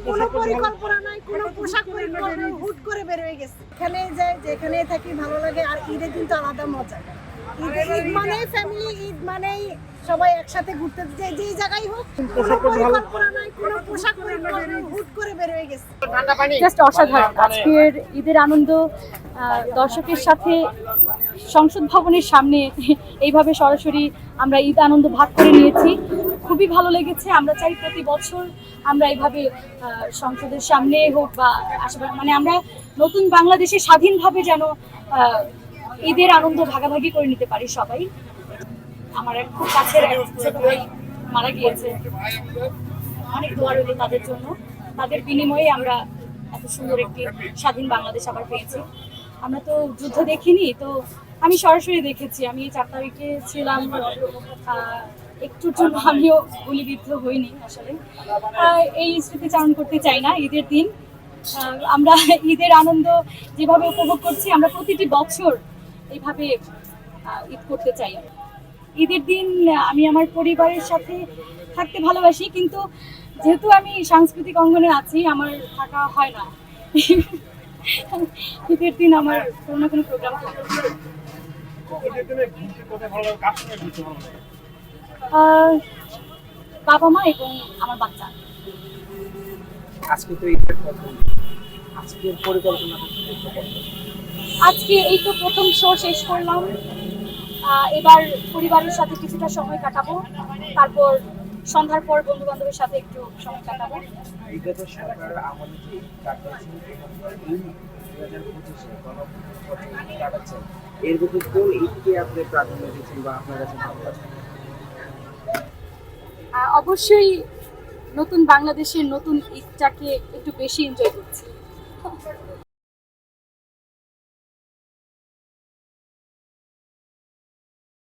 কোনো পরিকল্পনা নাই, কোনো পোশাক পরিকল্পনা, হুট করে বের হয়ে গেছে। এখানে যাই, যেখানে থাকি ভালো লাগে। আর ঈদে কিন্তু আলাদা মজা। ঈদ মানেই ফ্যামিলি, ঈদ মানেই সবাই একসাথে ঘুরতে যায়, যেই জায়গায় হোক। কোনো পরিকল্পনা নাই, কোনো পোশাক পরিকল্পনা, হুট করে বের হয়ে গেছে। জাস্ট অসাধারণ। আজকের ঈদের আনন্দ দর্শকের সাথে সংসদ ভবনের সামনে এইভাবে সরাসরি আমরা ঈদ আনন্দ ভাগ করে নিয়েছি। খুবই ভালো লেগেছে। আমরা চাই প্রতি বছর আমরা এইভাবে সংসদের সামনে হোক বা আশেপাশে, মানে আমরা নতুন বাংলাদেশে স্বাধীনভাবে যেন ঈদের আনন্দ ভাগাভাগি করে নিতে পারি সবাই। আমার এক খুব কাছের এক ছোট ভাই মারা গিয়েছে, অনেক দোয়া রইল তাদের জন্য। তাদের বিনিময়ে আমরা এত সুন্দর একটি স্বাধীন বাংলাদেশ আবার পেয়েছি। আমরা তো যুদ্ধ দেখিনি, তো আমি সরাসরি দেখেছি। আমি 4 তারিখে ছিলাম, একটুর জন্য আমিও গুলিবিদ্ধ হইনি আসলে। এই স্মৃতিচারণ করতে চাই না। ঈদের দিন আমরা ঈদের আনন্দ যেভাবে উপভোগ করছি, আমরা প্রতিটি বছর এইভাবে ঈদ করতে চাই। ঈদের দিন আমি আমার পরিবারের সাথে থাকতে ভালোবাসি, কিন্তু যেহেতু আমি সাংস্কৃতিক অঙ্গনে আছি, আমার থাকা হয় না। ঈদের দিন আমার কোনো না কোনো প্রোগ্রাম থাকে। বাবা মা এবং আমার বাচ্চা। আজকে তো ঈদের প্রথম, আজকের পরিকল্পনা আজকে এই তো প্রথম শো শেষ করলাম। এবার পরিবারের সাথে কিছুটা সময় কাটাবো, তারপর সন্ধ্যার পর বন্ধু বান্ধবের সাথে একটু সময় কাটাবো। ঈদে তো সরকার আমাদের যে কাটাচ্ছেন 2025-এ কাটাচ্ছেন, এর ভিতরে কোন ঈদকে আপনি প্রাধান্য দিচ্ছেন বা আপনার কাছে ভালো লাগছে? অবশ্যই নতুন বাংলাদেশের নতুন ঈদটাকে একটু বেশি এনজয় করছি।